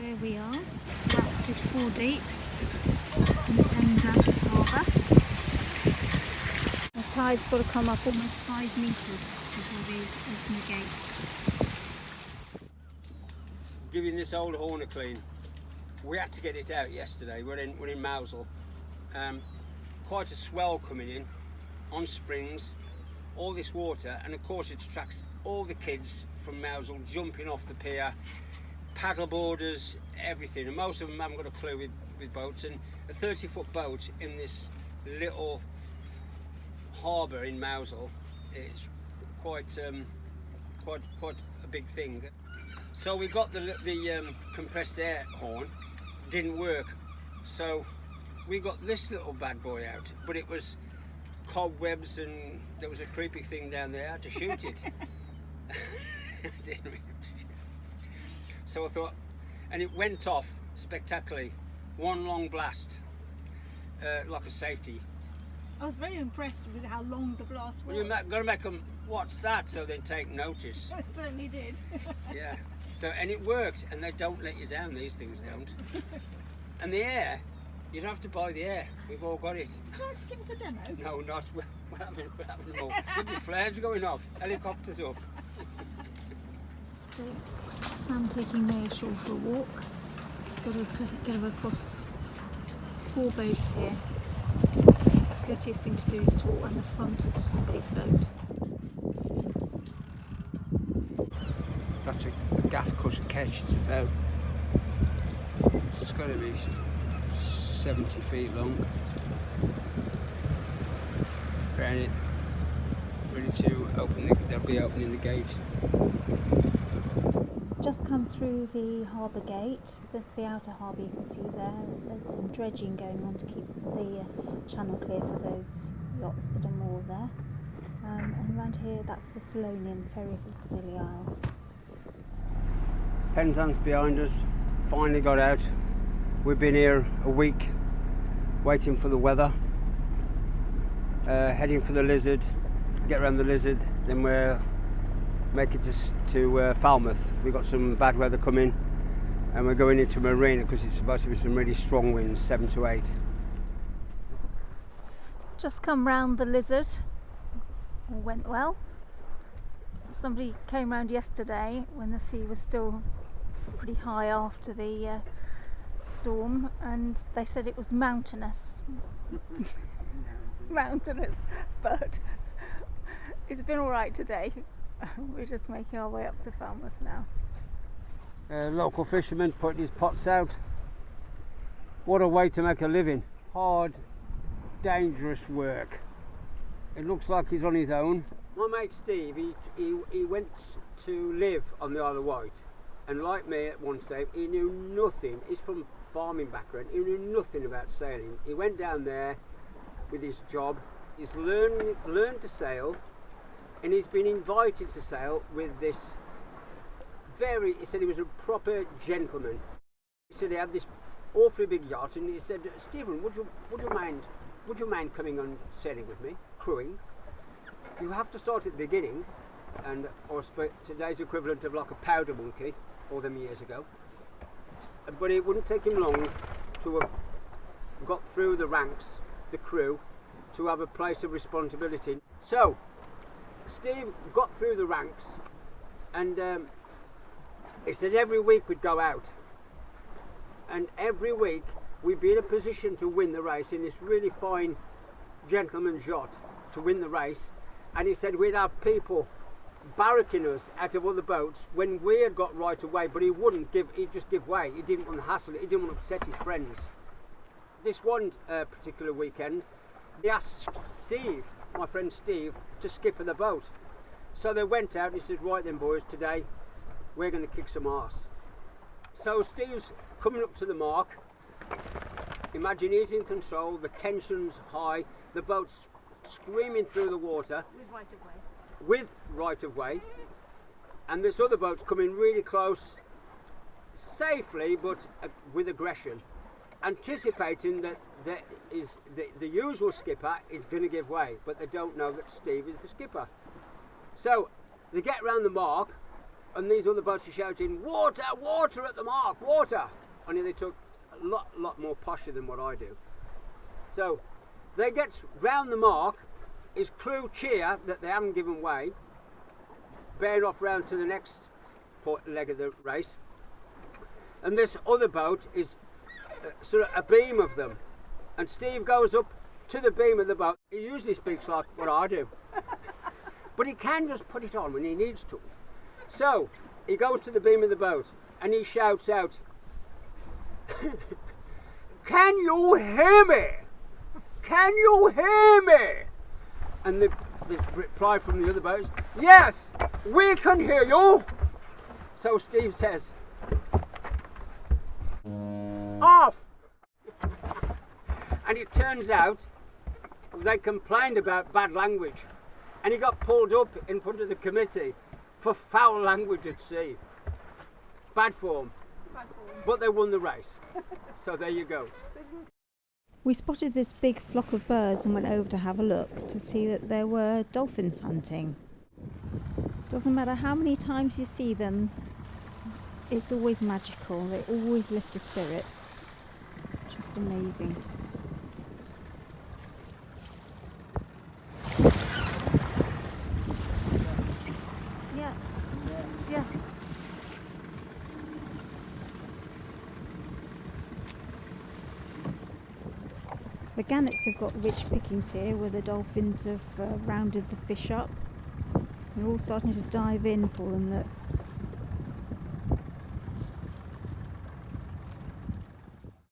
There we are, rafted 4 deep in the Penzance harbour. The tide's got to come up almost 5 metres before they open the gate. Giving this old horn a clean. We had to get it out yesterday. We're in Mousel. Quite a swell coming in on springs, all this water, and of course it attracts all the kids from Mousel jumping off the pier, paddle boarders, everything, and most of them haven't got a clue with boats. And a 30-foot boat in this little harbour in Mousel is quite a big thing. So we got the compressed air horn, didn't work, so we got this little bad boy out, but it was cobwebs and there was a creepy thing down there. I had to shoot it. Didn't really have to shoot. So I thought, and it went off spectacularly, one long blast, like a safety. I was very impressed with how long the blast was. Well, you've got to make them watch that so they take notice. It certainly did. Yeah. So, and it worked, and they don't let you down, these things don't. And the air, you don't have to buy the air, we've all got it. Would you like to give us a demo? No, not, we're having more. Look, the flares going off, helicopters up. So, Sam taking May ashore for a walk. He's got to get her across 4 boats here. The dirtiest thing to do is to walk around the front of somebody's boat. That's a gaff cushion catch. It's got to be 70 feet long. Ready to open they'll be opening the gate. Just come through the harbour gate. That's the outer harbour you can see there. There's some dredging going on to keep the channel clear for those yachts that are moored there. And around here, that's the Salonian ferry for the Scilly Isles. Penzance behind us, finally got out. We've been here a week waiting for the weather, heading for the Lizard, get around the Lizard, then we'll make it to Falmouth. We've got some bad weather coming and we're going into Marina because it's supposed to be some really strong winds, 7 to 8. Just come round the Lizard, all went well. Somebody came round yesterday when the sea was still pretty high after the storm, and they said it was mountainous. Mountainous, but it's been alright today. We're just making our way up to Falmouth now. Local fisherman putting his pots out. What a way to make a living. Hard, dangerous work. It looks like he's on his own. My mate Steve, he went to live on the Isle of Wight, and like me at one stage, he knew nothing. He's from farming background. He knew nothing about sailing. He went down there with his job. He's learned to sail, and he's been invited to sail with this he said he was a proper gentleman. He said he had this awfully big yacht, and he said, Stephen, would you mind coming on sailing with me, crewing? You have to start at the beginning, and or today's equivalent of like a powder monkey, all them years ago. But it wouldn't take him long to have got through the ranks, the crew, to have a place of responsibility. So Steve got through the ranks, and he said every week we'd go out, and every week we'd be in a position to win the race in this really fine gentleman's yacht to win the race. And he said we'd have people barracking us out of other boats when we had got right away, but he'd just give way. He didn't want to hassle it, he didn't want to upset his friends. This one particular weekend, he asked Steve, my friend Steve, to skipper the boat. So they went out and he said, right then boys, today we're going to kick some arse. So Steve's coming up to the mark. Imagine he's in control, the tension's high, the boat's screaming through the water. With right of way. And there's other boats coming really close, safely but with aggression, anticipating that the usual skipper is going to give way, but they don't know that Steve is the skipper. So they get round the mark, and these other boats are shouting, water, water at the mark, water. Only they took a lot more posher than what I do. So they get round the mark, his crew cheer that they haven't given way, bearing off round to the next leg of the race, and this other boat is sort of a beam of them, and Steve goes up to the beam of the boat. He usually speaks like what I do, but he can just put it on when he needs to. So he goes to the beam of the boat and he shouts out, can you hear me? Can you hear me? And the reply from the other boat is, yes, we can hear you. So Steve says, off. And it turns out they complained about bad language, and he got pulled up in front of the committee for foul language at sea. Bad form. But they won the race. So there you go. We spotted this big flock of birds and went over to have a look to see that there were dolphins hunting. Doesn't matter how many times you see them, it's always magical. They always lift the spirits. Just amazing. Yeah. The gannets have got rich pickings here where the dolphins have rounded the fish up. They're all starting to dive in for them. Look.